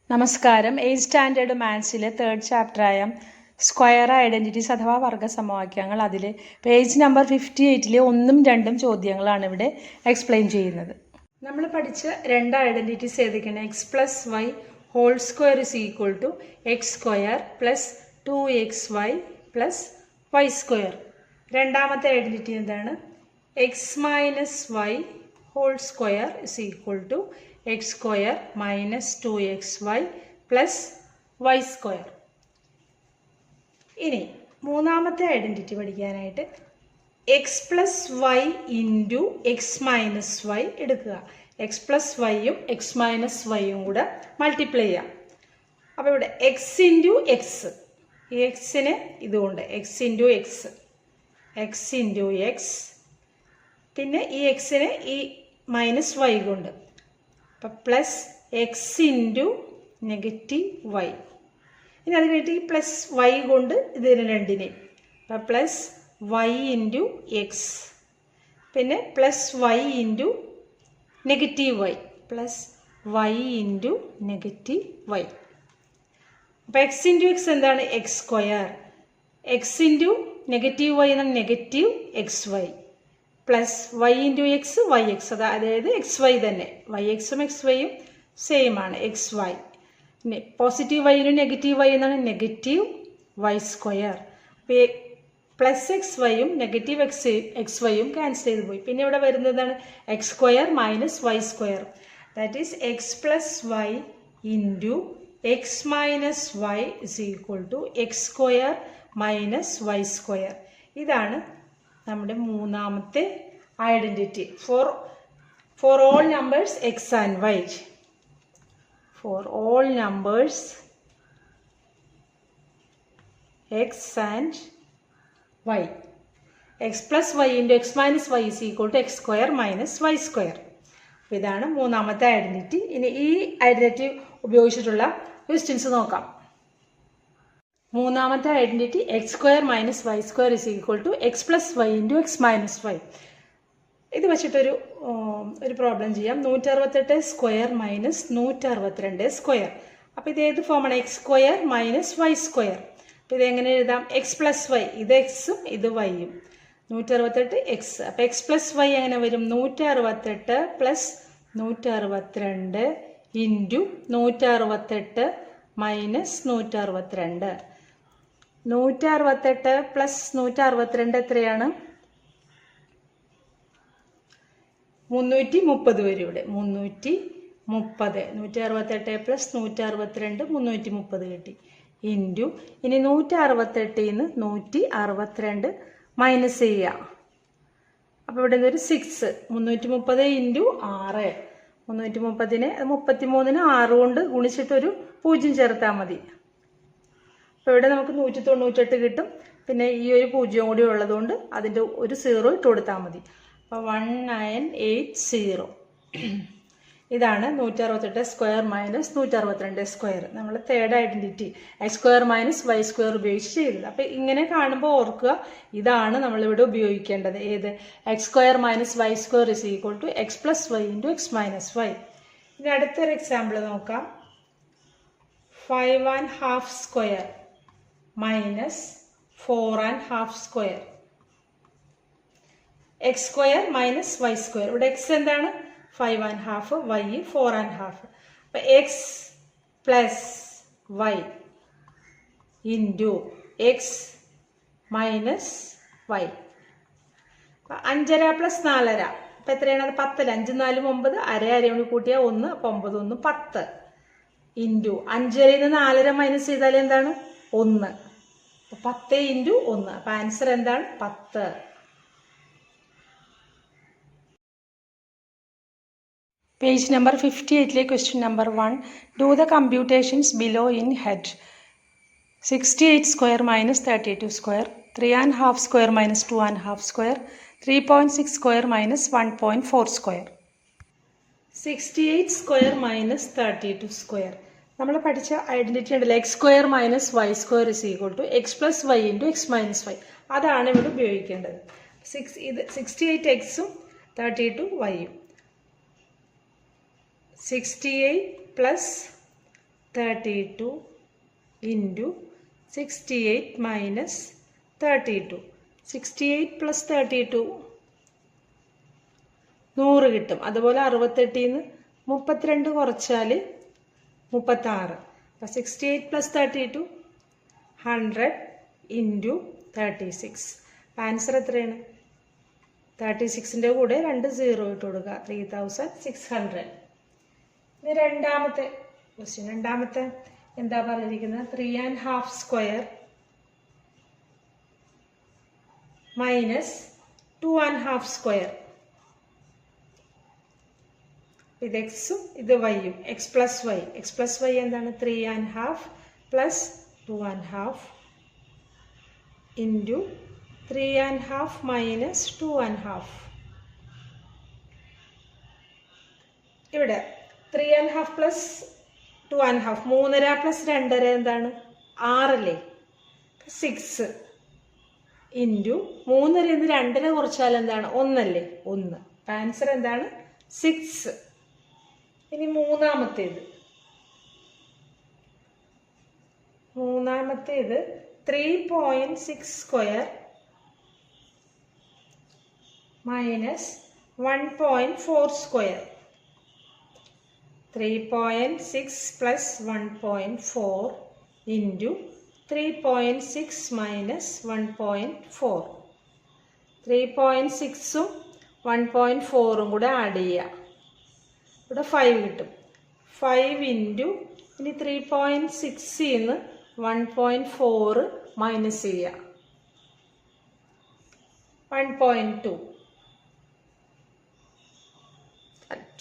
നമസ്കാരം. 8th standard മാത്സിലെ 3rd ചാപ്റ്ററായ സ്ക്വയർ ഐഡൻറ്റിറ്റീസ് അഥവാ വർഗ്ഗസമവാക്യങ്ങൾ അതിൽ പേജ് നമ്പർ 58-ലെ 1ഉം 2ഉം ചോദ്യങ്ങളാണ് ഇവിടെ എക്സ്പ്ലെയിൻ ചെയ്യുന്നത്. നമ്മൾ പഠിച്ച രണ്ട് ഐഡൻറ്റിറ്റീസ് ഏതൊക്കെയാണ്? X plus y whole square is equal to x square plus 2xy plus y square. രണ്ടാമത്തെ ഐഡൻറ്റിറ്റി എന്താണ്? X minus y whole square is equal to x square minus 2xy plus y square. ഇനി മൂന്നാമത്തെ identity പഠിക്കാനായിട്ട് x plus y into x minus y എടുക്കുക. X plus വൈയും x minus വൈയും കൂടെ multiply ചെയ്യാം. അപ്പോൾ ഇവിടെ എക്സ് ഇൻറ്റു എക്സ്, ഈ എക്സിന് ഇതുകൊണ്ട് x into x, x into x, പിന്നെ ഈ എക്സിന് ഈ മൈനസ് വൈ കൊണ്ട്, അപ്പം plus x into negative y. ഇനി അത് കഴിഞ്ഞിട്ട് ഈ പ്ലസ് വൈ കൊണ്ട് ഇതിന് രണ്ടിനെയും, അപ്പം പ്ലസ് വൈ ഇൻറ്റു എക്സ്, പിന്നെ plus y into negative y, plus y into negative y. അപ്പോൾ എക്സ് ഇൻറ്റു എക്സ് എന്താണ്? X square. X into negative y എന്നാണ് negative x y, plus y into x y x, അതായത് x y തന്നെ. Y എക്സും x വൈയും same ആണ്, x y. Positive വൈനും negative y എന്നാണ് negative y square. Plus x വൈയും നെഗറ്റീവ് എക്സ് വൈയും ക്യാൻസൽ ചെയ്ത് പോയി. പിന്നെ ഇവിടെ വരുന്നതാണ് x square minus y square, that is x plus y into x minus y is equal to x square minus y square. ഇതാണ് നമ്മുടെ മൂന്നാമത്തെ identity for all numbers x and y. For all numbers x and y, x plus y into x minus y is equal to x square minus y square. അപ്പോൾ ഇതാണ് മൂന്നാമത്തെ identity. ഇനി ഈ identity ഉപയോഗിച്ചിട്ടുള്ള questions നോക്കാം. മൂന്നാമത്തെ identity x square minus y square is equal to x plus y into x minus y. ഇത് വെച്ചിട്ടൊരു പ്രോബ്ലം ചെയ്യാം. 168 സ്ക്വയർ മൈനസ് 162 സ്ക്വയർ. അപ്പോൾ ഇത് ഏത് ഫോമാണ്? X square minus y square. അപ്പോൾ ഇതെങ്ങനെ എഴുതാം? എക്സ് പ്ലസ് വൈ, ഇത് എക്സും ഇത് വൈയും, 168 എക്സ്. അപ്പോൾ എക്സ് പ്ലസ് വൈ എങ്ങനെ വരും? 168 പ്ലസ് 162 ഇൻറ്റു 168 മൈനസ് 162. 168 പ്ലസ് 162 എത്രയാണ്? 330 വരും ഇവിടെ. 330, 168 പ്ലസ് 162 330 കിട്ടി. ഇൻറ്റു ഇനി 168 162 മൈനസ് ചെയ്യുക. അപ്പോൾ ഇവിടെ ഒരു 6, 330 ഇൻറ്റു 6, 330നെ 33ന് 6 കൊണ്ട് ഗുണിച്ചിട്ടൊരു 0 ചേർത്താൽ മതി. അപ്പോൾ ഇവിടെ നമുക്ക് 198 കിട്ടും. പിന്നെ ഈ ഒരു 0 കൂടി ഉള്ളതുകൊണ്ട് അതിൻ്റെ ഒരു 0 ഇട്ട് കൊടുത്താൽ മതി. അപ്പോൾ 1980. ഇതാണ് 168 സ്ക്വയർ മൈനസ് 162 സ്ക്വയർ. നമ്മൾ third identity x square minus y square ഉപയോഗിച്ച് ചെയ്തത്. അപ്പോൾ ഇങ്ങനെ കാണുമ്പോൾ ഓർക്കുക, ഇതാണ് നമ്മളിവിടെ ഉപയോഗിക്കേണ്ടത്. ഏത്? X square minus y square is equal to x plus y into x minus y. ഇനി അടുത്തൊരു എക്സാമ്പിൾ നോക്കാം. 5½ square minus 4½ square. X square minus y square. ഇവിടെ എക്സ് എന്താണ്? 5½ വൈ 4½ അപ്പം x plus y into x minus y. 5½ plus 4½ അപ്പം എത്രയാണ്? അത് 10. 5 4 9, അരയും കൂടി കൂട്ടിയാൽ 1, അപ്പം 9 1 10 ഇൻറ്റു 5½ 4½ മൈനസ് ചെയ്താൽ എന്താണ്? 1. 10 ഇൻറ്റു 1. അപ്പം ആൻസർ എന്താണ്? 10. പേജ് നമ്പർ 58-ലെ question number 1. Do the computations below in head. 68 square minus 32 square, 3½ square minus 2½ square, 3.6 square minus 1.4 square. 68 square minus 32 square. നമ്മൾ പഠിച്ച ഐഡൻറ്റിറ്റി ഉണ്ടല്ലോ, x square minus y square is equal to x plus y into x minus y. അതാണ് ഇവിടെ ഉപയോഗിക്കേണ്ടത്. 68 എക്സും 32 വൈയും. 68 plus 32 into 68 minus 32. 68 plus 32 100 കിട്ടും. അതുപോലെ 68 നിന്ന് 32 കുറച്ചാൽ 36. അപ്പോൾ 68 പ്ലസ് 32 100 ഇൻറ്റു 36. ആൻസർ എത്രയാണ്? 36ൻ്റെ കൂടെ 2 0 ഇട്ട് കൊടുക്കുക. 3600. ഇത് രണ്ടാമത്തെ ക്വസ്റ്റ്യൻ. രണ്ടാമത്തെ എന്താ പറഞ്ഞിരിക്കുന്നത്? 3½ സ്ക്വയർ മൈനസ് 2½ സ്ക്വയർ. ഇത് എക്സും ഇത് വൈയും. X plus y. X plus y എന്താണ്? 3½ പ്ലസ് 2½ ഇൻറ്റു 3½ മൈനസ് 2½ ഇവിടെ 3½ പ്ലസ് 2½ 3½ പ്ലസ് 2½ എന്താണ്? 6 അല്ലേ? 6 ഇൻറ്റു 3 എന്ന് 2 കുറച്ചാൽ എന്താണ്? 1 അല്ലേ? 1. ആൻസർ എന്താണ്? 6. ഇനി മൂന്നാമത്തേത് 3.6 square minus 1.4 square. 3.6 plus 1.4 into 3.6 minus 1.4. 3.6ഉം 1.4ഉം കൂടെ ആഡ് ചെയ്യുക. ഇവിടെ 5 കിട്ടും. 5 ഇൻറ്റു ഇനി 3.6 നിന്ന് 1.4 മൈനസ് ചെയ്യുക. 1.2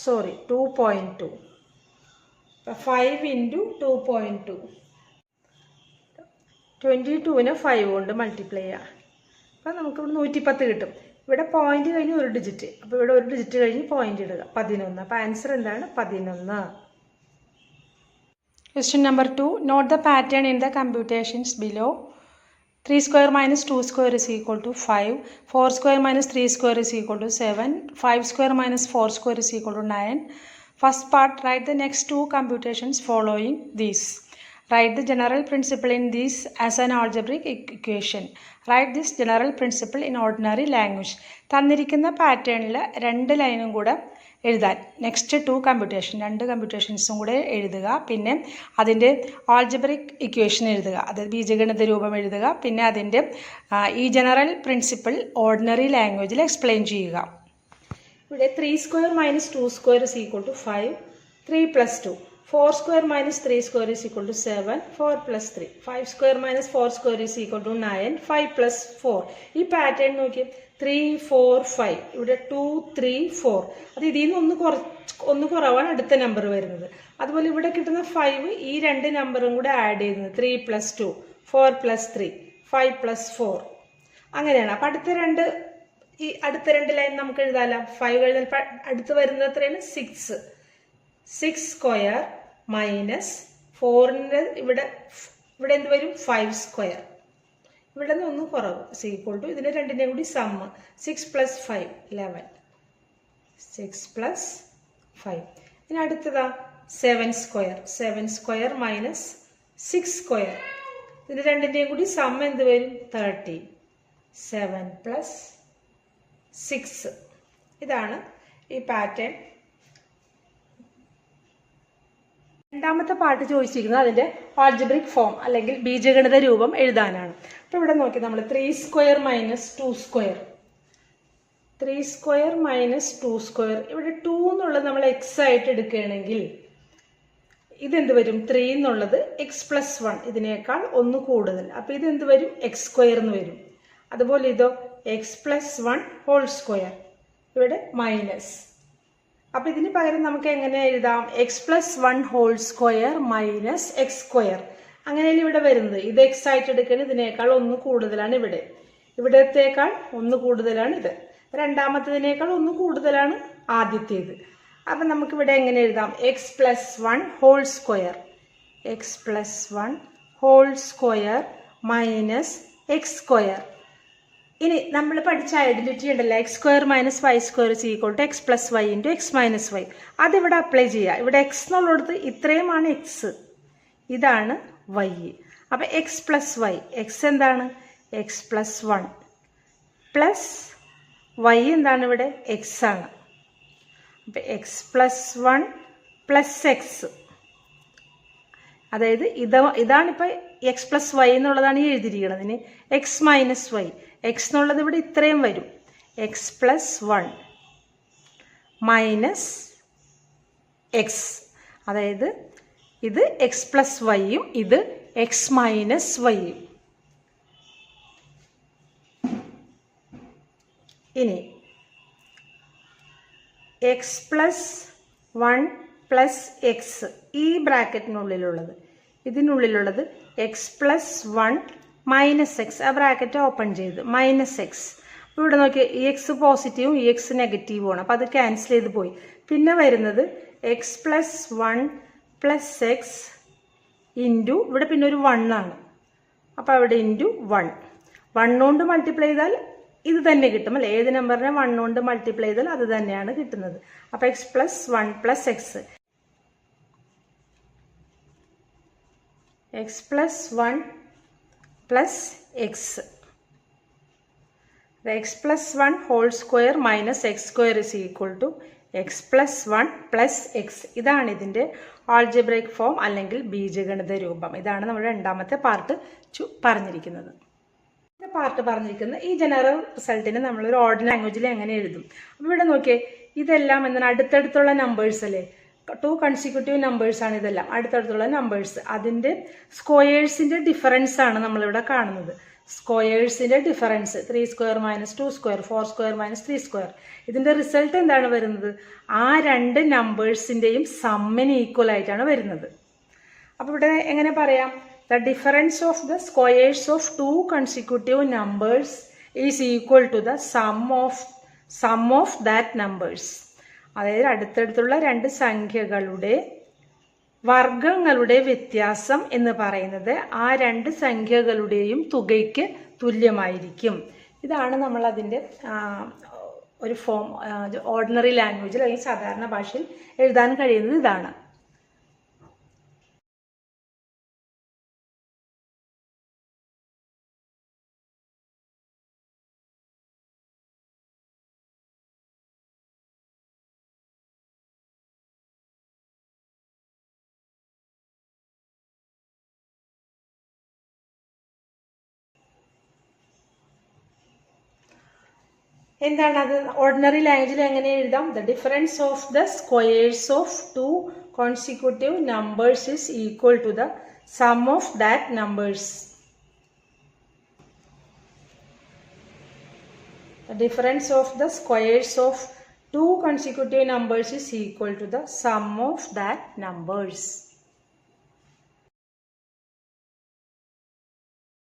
സോറി 2.2. 5 ഇൻറ്റു 2.2 22നെ 5 കൊണ്ട് മൾട്ടിപ്ലൈ ചെയ്യുക. അപ്പം നമുക്കിവിടെ 110 കിട്ടും. ഇവിടെ പോയിന്റ് കഴിഞ്ഞ് ഒരു ഡിജിറ്റ്. അപ്പോൾ ഇവിടെ ഒരു ഡിജിറ്റ് കഴിഞ്ഞ് പോയിന്റ് ഇടുക. 11. അപ്പോൾ ആൻസർ എന്താണ്? 11. Question number 2. Note the pattern in the computations below. 3 square minus 2 square is equal to 5. 4 square minus 3 square is equal to 7. 5 square minus 4 square is equal to 9. First part, write the next two computations following these. Write the general principle in this as an algebraic equation. Write this general principle in ordinary language. തന്നിരിക്കുന്ന പാറ്റേണിൽ 2 ലൈനും കൂടെ എഴുതാൻ. Next 2 computation 2 കമ്പ്യൂട്ടേഷൻസും കൂടെ എഴുതുക. പിന്നെ അതിൻ്റെ algebraic equation എഴുതുക. അതായത് ബീജഗണിത രൂപം എഴുതുക. പിന്നെ അതിൻ്റെ ഈ ജനറൽ പ്രിൻസിപ്പിൾ ഓർഡിനറി ലാംഗ്വേജിൽ എക്സ്പ്ലെയിൻ ചെയ്യുക. ഇവിടെ 3 square minus 2 square is equal to 5. 3 plus 2. 4 square minus 3 square is equal to 7. 4 plus 3. 5 square minus 4 square is equal to 9. 5 plus 4. ഈ പാറ്റേൺ നോക്കി. 3 4 5. ഇവിടെ 2 3 4. അത് ഇതിൽ നിന്ന് ഒന്ന് കുറവാണ് അടുത്ത നമ്പർ വരുന്നത്. അതുപോലെ ഇവിടെ കിട്ടുന്ന 5 ഈ 2 നമ്പറും കൂടെ ആഡ് ചെയ്യുന്നത്. 3 plus 2. 4 plus 3. 5 plus 4. അങ്ങനെയാണ്. അപ്പം അടുത്ത രണ്ട് ലൈൻ നമുക്ക് എഴുതാമല്ലോ. 5 കഴിഞ്ഞാൽ അടുത്ത് വരുന്നത് എത്രയാണ്? 6. 6 സ്ക്വയർ മൈനസ് 4ൻ്റെ ഇവിടെ എന്ത് വരും? 5 സ്ക്വയർ. ഇവിടെ നിന്ന് ഒന്ന് കുറവ്. ഈക്വൽ ടു ഇതിൻ്റെ രണ്ടിൻ്റെയും കൂടി സമ്മ്. 6 പ്ലസ് 5 11. 6 പ്ലസ് 5. ഇനി അടുത്തതാ 7 സ്ക്വയർ. 7 square minus 6 square. ഇതിൻ്റെ രണ്ടിൻ്റെയും കൂടി സമ്മ് എന്ത് വരും? 30. 7 പ്ലസ് 6. ഇതാണ് ഈ പാറ്റേൺ. രണ്ടാമത്തെ പാർട്ട് ചോദിച്ചിരിക്കുന്നത് അതിൻ്റെ ആൾജിബ്രിക് ഫോം അല്ലെങ്കിൽ ബീജഗണിത രൂപം എഴുതാനാണ്. അപ്പോൾ ഇവിടെ നോക്കി നമ്മൾ 3 square minus 2 square. 3 square minus 2 square. ഇവിടെ 2 എന്നുള്ളത് നമ്മൾ എക്സ് ആയിട്ട് എടുക്കുകയാണെങ്കിൽ ഇതെന്ത് വരും? 3 എന്നുള്ളത് എക്സ് പ്ലസ് 1 ഇതിനേക്കാൾ 1 കൂടുതൽ. അപ്പോൾ ഇതെന്ത് വരും? എക്സ് സ്ക്വയർ എന്ന് വരും. അതുപോലെ ഇതോ എക്സ് പ്ലസ് 1 ഹോൾ സ്ക്വയർ. ഇവിടെ മൈനസ്. അപ്പോൾ ഇതിന് പകരം നമുക്ക് എങ്ങനെ എഴുതാം? X plus 1 whole square minus x square. അങ്ങനെയല്ലേ ഇവിടെ വരുന്നത്. ഇത് എക്സ് ആയിട്ട് എടുക്കുന്നത് ഇതിനേക്കാൾ 1 കൂടുതലാണ് ഇവിടെ. ഇവിടത്തേക്കാൾ 1 കൂടുതലാണ് ഇത്. രണ്ടാമത്തതിനേക്കാൾ 1 കൂടുതലാണ് ആദ്യത്തേത്. അപ്പം നമുക്കിവിടെ എങ്ങനെ എഴുതാം? X plus 1 whole square. X plus 1 whole square minus x square. ഇനി നമ്മൾ പഠിച്ച ഐഡന്റിറ്റി ഉണ്ടല്ലോ, x square minus y square is equal to x plus y into x minus y. അതിവിടെ അപ്ലൈ ചെയ്യുക. ഇവിടെ എക്സ് എന്നുള്ളിടത്ത് ഇത്രയുമാണ് എക്സ്. ഇതാണ് വൈ. അപ്പം എക്സ് പ്ലസ് വൈ, എക്സ് എന്താണ്? എക്സ് പ്ലസ് 1 പ്ലസ് വൈ എന്താണ് ഇവിടെ? എക്സ് ആണ്. അപ്പം എക്സ് പ്ലസ് 1 പ്ലസ് എക്സ്, അതായത് ഇതാണിപ്പോൾ എക്സ് പ്ലസ് വൈ എന്നുള്ളതാണ് ഈ എഴുതിയിരിക്കുന്നത്. ഇനി എക്സ് മൈനസ് വൈ, എക്സ് എന്നുള്ളത് ഇവിടെ ഇത്രയും വരും. എക്സ് പ്ലസ് 1 മൈനസ് എക്സ്, അതായത് ഇത് എക്സ് പ്ലസ് വൈയും ഇത് എക്സ് മൈനസ് വൈയും. ഇനി എക്സ് പ്ലസ് 1 പ്ലസ് എക്സ്, ഈ ബ്രാക്കറ്റിനുള്ളിലുള്ളത്, ഇതിനുള്ളിലുള്ളത് എക്സ് പ്ലസ് 1 മൈനസ് എക്സ്, ആ ബ്രാക്കറ്റ് ഓപ്പൺ ചെയ്ത് മൈനസ് എക്സ്. അപ്പോൾ ഇവിടെ നോക്കി, ഈ എക്സ് പോസിറ്റീവും ഈ എക്സ് നെഗറ്റീവുമാണ്. അപ്പോൾ അത് ക്യാൻസൽ ചെയ്ത് പോയി. പിന്നെ വരുന്നത് X plus 1 plus x into, ഇവിടെ പിന്നെ ഒരു 1 ആണ്. അപ്പോൾ അവിടെ ഇൻറ്റു 1 കൊണ്ട് മൾട്ടിപ്ലൈ ചെയ്താൽ ഇത് തന്നെ കിട്ടും അല്ലേ? ഏത് നമ്പറിനെ 1 കൊണ്ട് മൾട്ടിപ്ലൈ ചെയ്താൽ അത് തന്നെയാണ് കിട്ടുന്നത്. അപ്പോൾ x plus 1 plus x, x plus 1 plus x, x plus 1 whole square minus x square is equal to x plus 1 plus x. ഇതാണ് ഇതിൻ്റെ ആൾജിബ്രൈക് ഫോം അല്ലെങ്കിൽ ബീജഗണിത രൂപം. ഇതാണ് നമ്മുടെ രണ്ടാമത്തെ പാർട്ട് പറഞ്ഞിരിക്കുന്നത്. പാർട്ട് പറഞ്ഞിരിക്കുന്നത് ഈ ജനറൽ റിസൾട്ടിന് നമ്മളൊരു ഓർഡിനറി ലാംഗ്വേജിൽ എങ്ങനെ എഴുതും. അപ്പോൾ ഇവിടെ നോക്കിയേ, ഇതെല്ലാം എന്താണ്? അടുത്തടുത്തുള്ള നമ്പേഴ്സ് അല്ലേ? 2 കൺസിക്യൂട്ടീവ് നമ്പേഴ്സാണ് ഇതെല്ലാം, അടുത്തടുത്തുള്ള നമ്പേഴ്സ്. അതിൻ്റെ സ്ക്വയേഴ്സിൻ്റെ ഡിഫറൻസ് ആണ് നമ്മളിവിടെ കാണുന്നത്. സ്ക്വയേഴ്സിൻ്റെ difference 3 square minus 2 square, 4 square minus 3 square. ഇതിൻ്റെ റിസൾട്ട് എന്താണ് വരുന്നത്? ആ രണ്ട് നമ്പേഴ്സിൻ്റെയും സമ്മിന് ഈക്വൽ ആയിട്ടാണ് വരുന്നത്. അപ്പോൾ ഇവിടെ എങ്ങനെ പറയാം? The difference of the squares of 2 consecutive numbers is equal to the sum of that numbers. അതായത് അടുത്തടുത്തുള്ള രണ്ട് സംഖ്യകളുടെ വർഗങ്ങളുടെ വ്യത്യാസം എന്ന് പറയുന്നത് ആ രണ്ട് സംഖ്യകളുടെയും തുകയ്ക്ക് തുല്യമായിരിക്കും. ഇതാണ് നമ്മൾ അതിൻ്റെ ഒരു ഫോം ഓർഡിനറി ലാംഗ്വേജിൽ അല്ലെങ്കിൽ സാധാരണ ഭാഷയിൽ എഴുതാൻ കഴിയുന്നത് ഇതാണ്. എന്താണ് അത്? ഓർഡിനറി ലാംഗ്വേജിൽ എങ്ങനെ എഴുതാം? The difference of the squares of 2 consecutive numbers is equal to the sum of that numbers. The difference of the squares of 2 consecutive numbers is equal to the sum of that numbers.